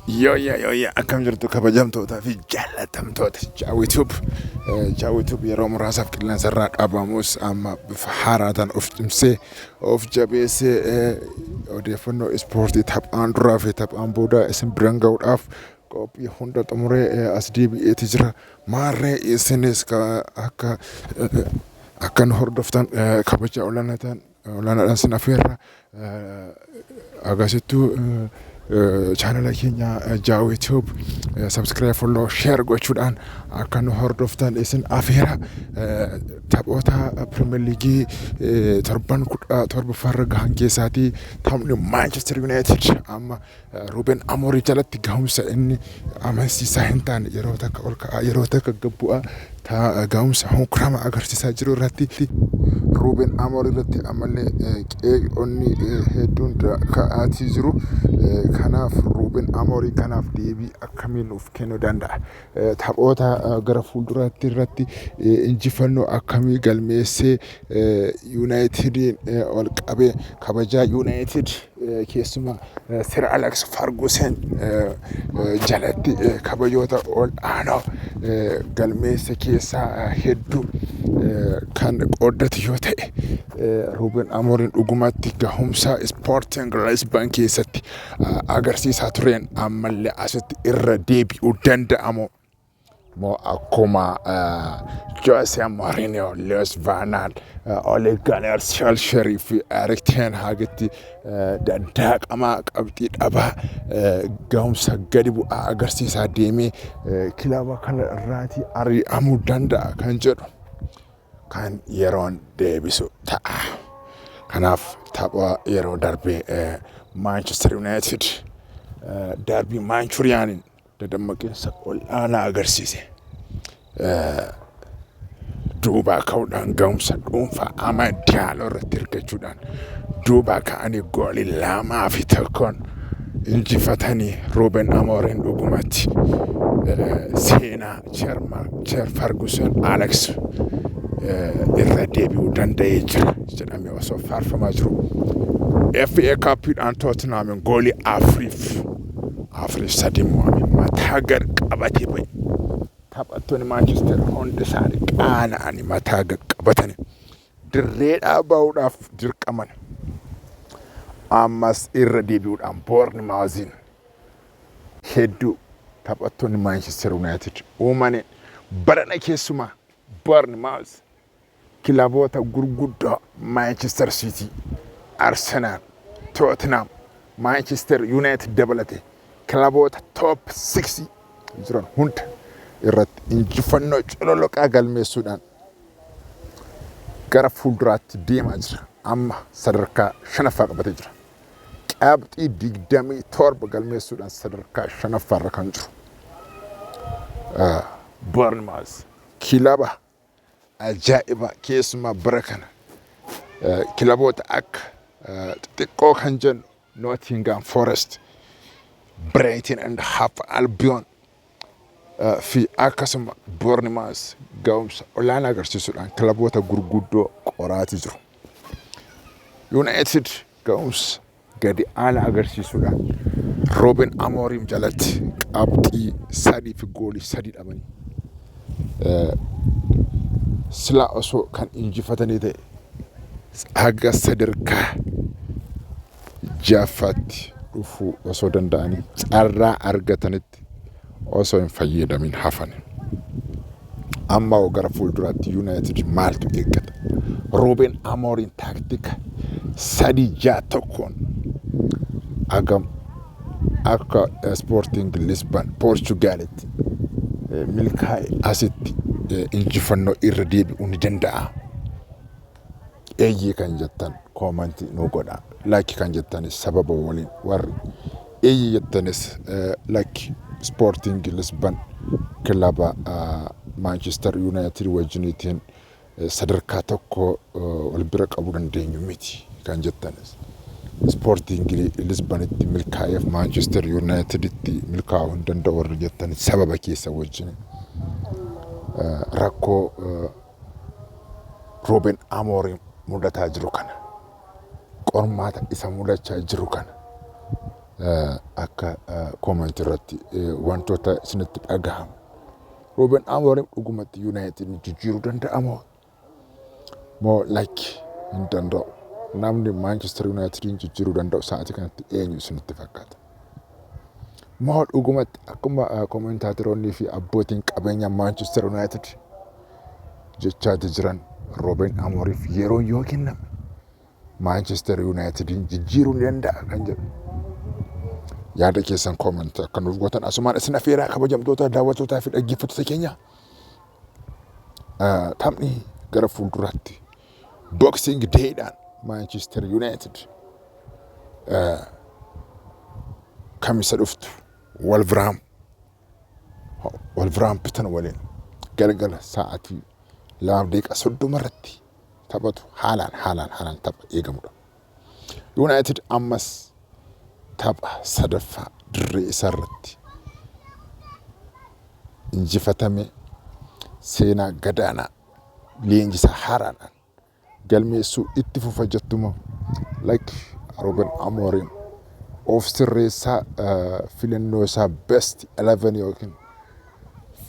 Yoo akkam jirtu kabajamtootaa fi jaallatamtoota Jaawituub yeroo muraasaaf qilleensarraa dhabamus amma bifa haaraataan of cimsee of jabeessee odeeffannoo ispoortii taphaan duraa fi taphaan boodaa isin biraan ga'uudhaaf qophii hunda xumuree as deebi'eeti jira. Maarree isinis akka nu hordoftan kabaja olaanaadhaan sin affeerra agarsiistuu channel keenya Jaawituub subscribe follow share gochuudhaan akka nu hordoftan isin affeera. Taphoota Premier League torban 17 gahan keessaatii taphni Manchester United amma Ruben Amorim jalatti gahumsa inni amansiisaa hin taane yeroo takka ol ka'aa yeroo takka gad bu'aa gahumsa honkurama agarsiisaa jiru irratti Ruben Amorim irratti ammallee qeeqonni hedduun ka'aatii jiru. Kanaaf Ruben Amorim kanaaf deebii akkamiin nuuf kennuu danda'a? Taphoota gara fuulduraatti irratti injifannoo akkamii galmeessee United ol qabee kabajaa United keessumaa Sir Alex Ferguson jalatti kabajoota ol aanoo galmeessa keessaa hedduu kan qooddatu yoo ta'e Ruben Amorim dhugumatti gahumsa Sporting Lisbon keessatti agarsiisaa tureen ammallee asitti irra deebi'uu danda'amu moo akkuma Jose Mourinho, Luis van Gaal, Ole Gunnar Solskjaer fi Erik ten Hag'tti daddaqamaa qabxii dhabaa gahumsa gadi bu'aa agarsiisaa deemee kilaba kana irraatii ari'amuu danda'a kan jedhu kan yeroon deebisu ta'a. Kanaaf tapha yeroo darbee Manchester United darbii Manchuriyaaniin dadammaqiinsa ol aanaa agarsiise. Duubaa ka'uudhaan gahumsa dhuunfaa Amad Diallo irratti hirkachuudhaan duubaa ka'anii goolii 2-1 injifatanii Ruben Amorim dhugumatti seenaa Sir Ferguson Alex irra deebi'uu danda'ee jira jedhamee osoo faarfamaa jiru. FA Cupiidhaan Tottenham goolii afuriif sadii mo'ame mataa gad qabatee bahe. Taphattoonni Manchester hundi isaanii qaana'anii mataa gad qabatanii dirreedhaa bahuudhaaf dirqaman. Ammas irra deebi'uudhaan Bournemouth hedduu taphattoonni Manchester United uumanii barana keessumaa Bournemouth kilaboota gurguddoo Manchester City, Arsenal, Tottenham, Manchester United dabalate kilaboota top 6 jiran hunda irratti injifannoo cololoqaa galmeessuudhaan gara fuulduraatti deemaa jira. Amma sadarkaa 5ffaa qabatee jira. Qabxii 27 galmeessuudhaan sadarkaa 5ffaarra kan jiru. Bournemouth kilaba ajaa'iba keessumaa bara kana kilaboota akka xixiqqoo kan jennu Nottingham Forest, Brighton and Hove Albion fi akkasuma Bournemouth gahumsa olaanaa agarsiisuudhaan kilaboota gurguddoo qoraatii jiru. United gahumsa gadi aanaa agarsiisuudhaan Ruben Amorim jalatti qabxii 3 fi goolii 3 dhabanii silaa osoo kan injifatanii ta'e haga sadarkaa 6ffaatti dhufuu osoo danda'anii carraa argatanitti osoo hin fayyadamin hafan. Amma gara fuulduraatti United maaltu eeggata? Ruben Amorim taaktika 3-1 agam akka Sporting Lisbon Portugaalitti milkaa'e asitti injifannoo irra deebi'uu ni danda'a. Eeyyee kan jettan koomantii nu godhaa. Like kan jettanis sababa waliin warri eeyyee jettanis like Sporting Lisbon kilaba Manchester United wajjiniitiin sadarkaa tokko wal bira qabuu dandeenyu miti kan jettanis. Sporting Lisbonitti milkaa'eef Manchester Uniteditti milkaa'uu hin danda'u warri jettanis sababa keessa wajjin rakkoo Ruben Amorim mudataa jiru kana qormaata isa mudachaa jiru kana akka comment irratti wantoota isinitti dhagahamu. Ruben Amorim dhugumatti United jijjiiruu danda'a moo like hin danda'u? Namni Manchester United jijjiiruu danda'u sa'aatii kanatti eenyu isinitti fakkaata? Moo dhugumatti akkuma kommentaatoroonnii fi abbootiin qabeenya Manchester United jechaati jiran Ruben Amoriif yeroo yoo kenname Manchester United jijjiiruu ni danda'a kan jedhu. Yaada keessan comment akka nuuf gootan asumaan isin afeeraa kabajamtoota daawwattootaa fi dhaggeeffattoota keenya. Taphni gara fuulduraatti Boxing Day'dhaan Manchester United kamisa dhuftu Wolverhampton waliin galgala sa'aatii 2:30 irratti taphatu haalaan tapha eegamudha. United ammas tapha sadaffaa dirree isaarratti injifatame seenaa gadaanaa leenjisaa haaraadhaan galmeessuu itti fufa jettumoo like Ruben Amorim of sirreessaa filannoo isaa best 11 yookiin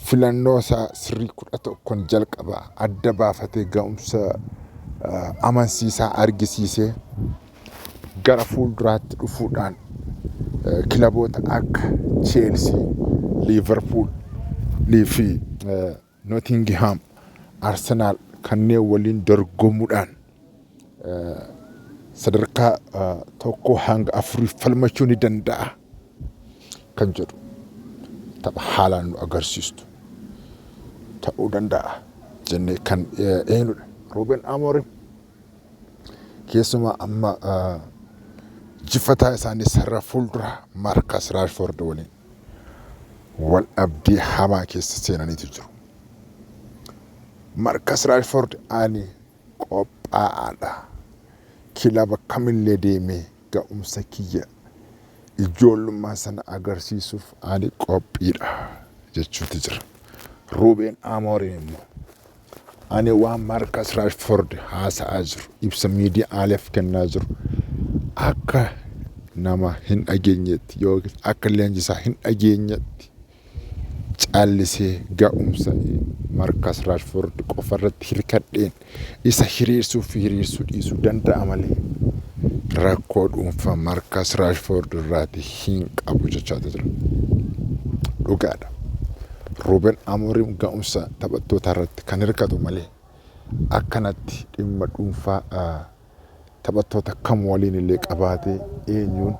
filannoo isaa sirrii 11 jalqabaa adda baafatee ga'umsa amansiisaa argisiisee gara fuulduraatti dhufuudhaan kilaboota akka Chelsea, Liverpool fi Nottingham, Arsenal kanneen waliin dorgomuudhaan sadarkaa tokko hanga 4 falmachuu ni danda'a kan jedhu tapha haalaan nu agarsiistu ta'uu danda'a jennee kan eenyudha. Ruben Amorim keessumaa amma jifataa isaanii sarara fuuldura Marcus Rashford waliin wal abdii hamaa keessa seenaniitu jiru. Marcus Rashford ani qophaa'aadha. Kilaba kamillee deemee ga'umsa kiyya ijoollummaa sana agarsiisuuf ani qophiidha jechuutti jira. Ruben Amorim immoo ani waan Marcus Rashford haasa'aa jiru ibsa miidiyaaleef kennaa jiru akka nama hin dhageenyetti yookiin akka leenjisaa hin dhageenyetti callisee ga'umsa Marcus Rashford qofarratti hirkadheen isa hiriirsuu dhiisuu danda'a malee rakkoo dhuunfaa Marcus Rashford irraati hin qabu jechaatu jira. Dhugaadha. Ruben Amorim ga'umsa taphattoota irratti kan hirkatu malee akkanatti dhimma dhuunfaa taphattoota kam waliin illee qabaatee eenyuun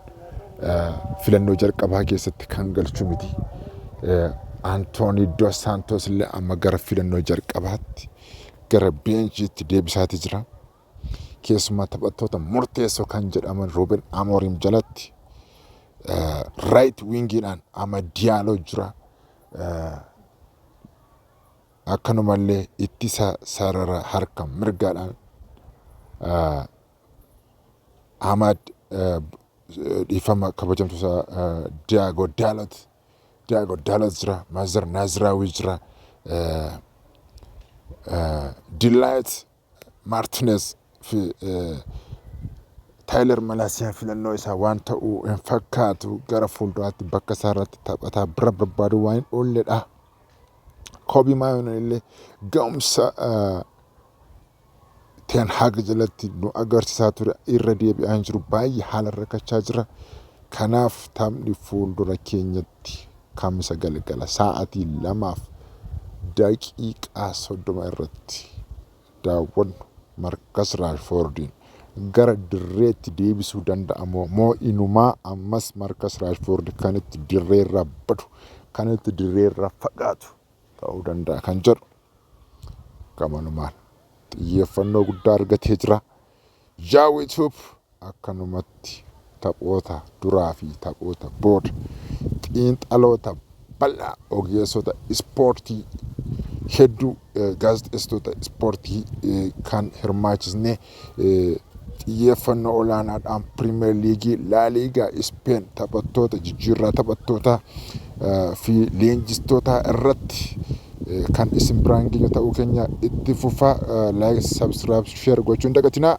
filannoo jalqabaa keessatti kan galchu miti. Antonio Dos Santos illee amma gara filannoo jalqabaatti gara beenchiitti deebisaati jira. Keessumaa taphattoota murteessoo kan jedhaman Ruben Amorim jalatti right wingiidhaan Amad Diallo jira. Akkanumallee ittisa sarara harka mirgaadhaan Ahmad dhiifama kabajamtoota Diego Dalot jira. Mazar Nazraoui jira. Delight Martinez fi Tyler Malacia filannoo isaa waan ta'uu hin fakkaatu gara fuulduraatti bakka isaarratti taphataa bira barbaadu waan oolledha. Kobe Maino illee ga'umsa Ten Hag jalatti nu agarsiisaa ture irra deebi'aa hin jiru baay'ee haala rakkachaa jira. Kanaaf taphni fuuldura keenyatti kamisa galgala sa'aatii 2:30 irratti daawwannu Marcus Rashfordin gara dirreetti deebisuu danda'a moo inumaa ammas Marcus Rashford kan itti dirreerraa badu kan itti dirreerraa fagaatu ta'uu danda'a kan jedhu gamanumaan xiyyeeffannoo guddaa argatee jira. Jaawituuf akkanumatti taphoota duraa fi taphoota booda xiinxaloota bal'aa ogeessota ispoortii hedduu gaazexeessitoota ispoortii kan hirmaachisne xiyyeeffannoo olaanaadhaan Premier League, La Liga, Spain taphattoota jijjiirraa taphattoota fi leenjistoota irratti kan isin biraan geenyu ta'uu keenya itti fufaa. Like, subscribe, share gochuun dagatinaa.